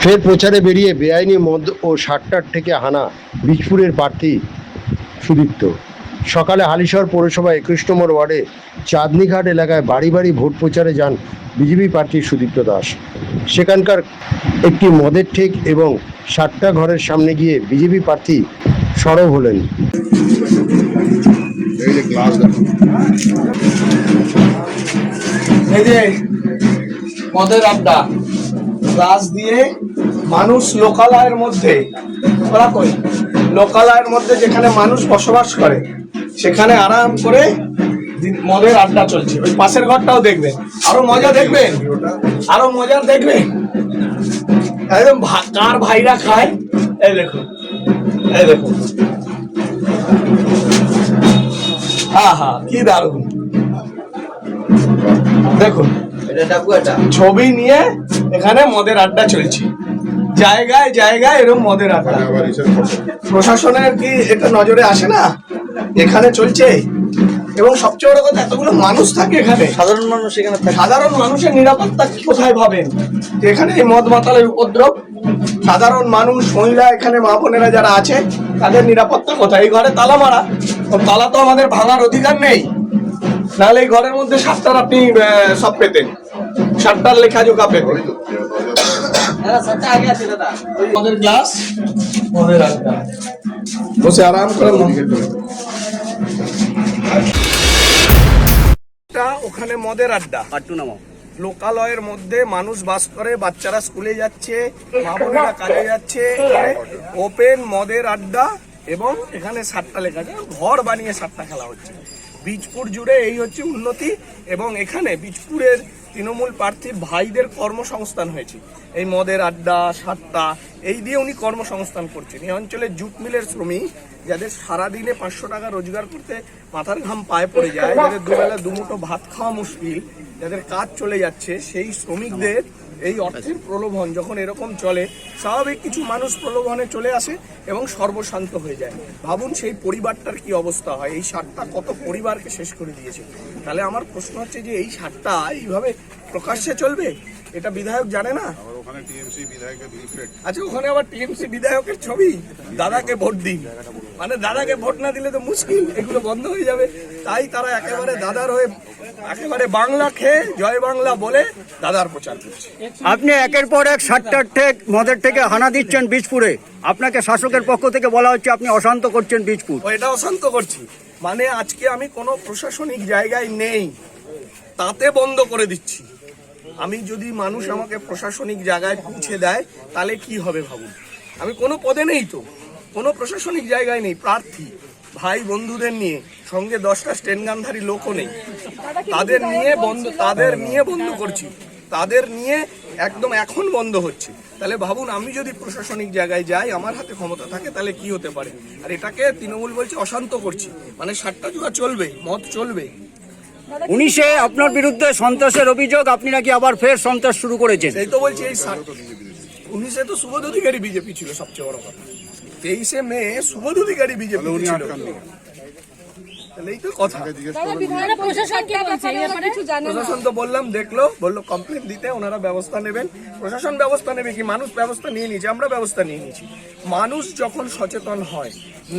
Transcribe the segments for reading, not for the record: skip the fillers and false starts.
ফের প্রচারে বেরিয়ে বেআইনি মদ ও সাট্টার থেকে হানা বীজপুরের প্রার্থী সুদীপ্ত। সকালে হালিশহর পৌরসভা 21 নম্বর ওয়ার্ডে চাঁদনীঘাট এলাকায় বাড়ি বাড়ি ভোট প্রচারে যান বিজেপি প্রার্থী সুদীপ্ত দাস। সেখানকার একটি মদের ঠেক এবং সাট্টা ঘরের সামনে গিয়ে বিজেপি প্রার্থী সরব হলেন। এই যে মদের আড্ডা গ্লাস দিয়ে মানুষ লোকালয়ের মধ্যে যেখানে মানুষ বসবাস করে সেখানে আরাম করে মদের আড্ডা চলছে। ওই পাশের ঘরটাও দেখবেন, আরো মজা দেখবেন, আরো মজা দেখবেন। একদম কার ভাইরা খায়, এই দেখুন, এই দেখুন, আহা কি দারুণ। দেখুন ছবি নিয়ে এখানে মদের আড্ডা চলছে, জায়গায় জায়গায় এরকম মদের আড্ডা। প্রশাসনের কি এটা নজরে আসে না? এখানে চলছে এবং সবচেয়ে বড় কথা এতগুলো মানুষ থাকে এখানে, সাধারণ মানুষ এখানে থাকে। সাধারণ মানুষের নিরাপত্তা কোথায় ভাবেন? এখানে এই মদ মাতালের উপদ্রব, সাধারণ মানুষ, মহিলা, এখানে মা বোনেরা যারা আছে তাদের নিরাপত্তা কোথায়? এই ঘরে তালা মারা, তালা তো আমাদের ভাঙার অধিকার নেই, নাহলে এই ঘরের মধ্যে সাতটার আপনি সব পেতেন, সাতটার লেখাজোকা পেতেন। মদের গ্লাস, মদের আড্ডা, বসে আরাম করে ওখানে মদের আড্ডা। লোকালয়ের মধ্যে মানুষ বাস করে, বাচ্চারা স্কুলে যাচ্ছে, মা বোনেরা কাজে যাচ্ছে, ওপেন মদের আড্ডা এবং এখানে সাতটা লেখা আছে, ঘর বানিয়ে সাতটা খেলা হচ্ছে। বীজপুর জুড়ে এই হচ্ছে উন্নতি এবং এখানে বীজপুরের তৃণমূল প্রার্থীর ভাইদের কর্মসংস্থান হয়েছে। এই মদের আড্ডা, সাতটা, এই দিয়ে উনি কর্মসংস্থান করছেন। এই অঞ্চলের জুট মিলের শ্রমিক যাদের সারাদিনে 500 টাকা রোজগার করতে মাথার ঘাম পায়ে পড়ে যায়, যাদের দুবেলা দুমুঠো ভাত খাওয়া মুশকিল, যাদের কাজ চলে যাচ্ছে, সেই শ্রমিকদের এই অর্থের প্রলোভন যখন এরকম চলে, স্বাভাবিক কিছু মানুষ প্রলোভনে চলে আসে এবং সর্বশান্ত হয়ে যায়। ভাবুন সেই পরিবারটার কি অবস্থা হয়। এই সাতটা কত পরিবারকে শেষ করে দিয়েছে। তাহলে আমার প্রশ্ন হচ্ছে যে এই সাতটা এইভাবে প্রকাশ্যে চলবে, এটা বিধায়ক জানে না? আচ্ছা, ওখানে আবার টিএমসি বিধায়কের ছবি, দাদাকে ভোট দিন, মানে দাদাকে ভোট না দিলে তো মুশকিল, এগুলো বন্ধ হয়ে যাবে। তাই তারা একেবারে দাদার হয়ে, একেবারে বাংলা খেয়ে জয় বাংলা বলে দাদার প্রচার করছে। আপনি একের পর এক সাতটার ঠেক মদের থেকে হানা দিচ্ছেন বীজপুরে, আপনাকে শাসকের পক্ষ থেকে বলা হচ্ছে আপনি অশান্ত করছেন বীজপুর। এটা অশান্ত করছি মানে আজকে আমি কোনো প্রশাসনিক জায়গায় নেই, তাতে বন্ধ করে দিচ্ছি। আমি যদি মানুষ আমাকে প্রশাসনিক জায়গায় পৌঁছে দেয় তাহলে কি হবে ভাবুন। আমি কোনো পদে নেই, তো কোনো প্রশাসনিক জায়গায় নেই, প্রার্থী ভাই বন্ধুদের নিয়ে, সঙ্গে 10টা স্টেনগানধারী লোকও নেই, তাদের নিয়ে বন্ধ করছি, তাদের নিয়ে একদম এখন বন্ধ হচ্ছে। তাহলে ভাবুন, আমি যদি প্রশাসনিক জায়গায় যাই, আমার হাতে ক্ষমতা থাকে, তাহলে কি হতে পারে। আর এটাকে তৃণমূল বলছে অশান্ত করছি, মানে সাতটা জুয়া চলবে, মদ চলবে। 19-এ আপনার বিরুদ্ধে সন্ত্রাসের অভিযোগ, আপনি নাকি আবার ফের সন্ত্রাস শুরু করেছেন। এই তো বলছি, এই 19-এ তো সুবোধ অধিকারী বিজেপি ছিল, সবচেয়ে বড় কথা। 23শে মে সুবোধ অধিকারী বিজেপি ছিল, এই তো কথা। প্রশাসন তো বললাম, বললো কমপ্লেন দিতে, ওনারা ব্যবস্থা নেবেন। প্রশাসন ব্যবস্থা নেবে কি? মানুষ ব্যবস্থা নিয়ে নিয়েছে, আমরা ব্যবস্থা নিয়ে নিয়েছি। মানুষ যখন সচেতন হয়,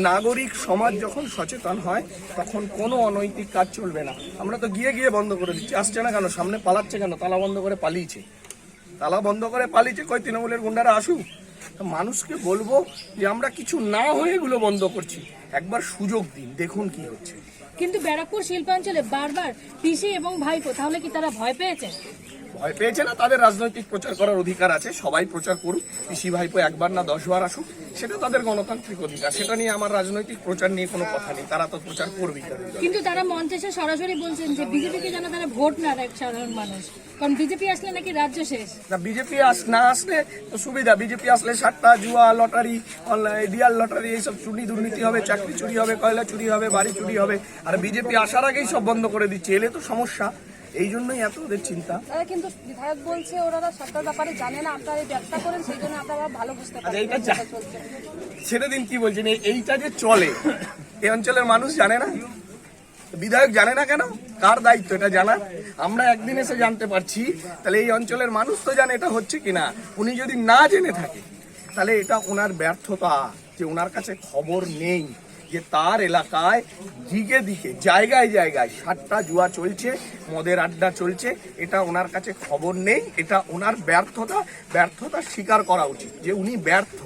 নাগরিক সমাজ যখন সচেতন হয়, তখন কোনো অনৈতিক কাজ চলবে না। আমরা তো গিয়ে গিয়ে বন্ধ করে দিচ্ছি। আসছে না কেন? সামনে পালাচ্ছে কেন? তালা বন্ধ করে পালিয়েছে, কই তৃণমূলের গুন্ডারা আসুক। মানুষকে বলবো যে আমরা কিছু না হয়ে এগুলো বন্ধ করছি, একবার সুযোগ দিন, দেখুন কি হচ্ছে। কিন্তু ব্যারাকপুর শিল্পাঞ্চলে বারবার পিসি এবং ভাইপো, তাহলে কি তারা ভয় পেয়েছে? ভয় পেয়েছে না, তাদের রাজনৈতিক প্রচার করার অধিকার আছে, সবাই প্রচার করুক। পিসি ভাইপো একবার না 10 বার আসুক, সেটা তাদের গণতান্ত্রিক অধিকার। সেটা নিয়ে আমার রাজনৈতিক প্রচার নিয়ে কোনো কথা নেই, তারা তো প্রচার করবেই। কিন্তু তারা মঞ্চে এসে সরাসরি বলছেন যে বিজেপিকে যেন তারা ভোট না দেয় সাধারণ মানুষ, কারণ বিজেপি আসলে নাকি রাজ্য শেষ। না, বিজেপি না আসলে তো সুবিধা। বিজেপি আসলে সাতটা, জুয়া, লটারি, অনলাইন ডিয়াল লটারি, এইসব চুরি দুর্নীতি হবে, চাকরি চুরি হবে, কয়লা চুরি হবে, বাড়ি চুরি হবে। আর বিজেপি আসার আগেই সব বন্ধ করে দিচ্ছে, এলে তো সমস্যা। এই জন্যই এত ওদের চিন্তা। কিন্তু বিধায়ক বলছে ওরা সরকার ব্যাপারে জানে না, আপনারা এই ব্যবসা করেন, সেই জন্য আপনারা ভালো বুঝতে পারেন। সেটা দিন কি বলছেন, এইটা যে চলে এই অঞ্চলের মানুষ জানে না, বিধায়ক জানে না কেন? কার দায়িত্ব এটা জানা? আমরা একদিন এসে জানতে পারছি, তাহলে এই অঞ্চলের মানুষ তো জানে এটা হচ্ছে কিনা। উনি যদি না জেনে থাকে তাহলে এটা ওনার ব্যর্থতা, যে ওনার কাছে খবর নেই যে তার এলাকায় দিকে দিকে জায়গায় জায়গায় সাতটা জুয়া চলছে, মদের আড্ডা চলছে, এটা ওনার কাছে খবর নেই। এটা ওনার ব্যর্থতা স্বীকার করা উচিত যে উনি ব্যর্থ।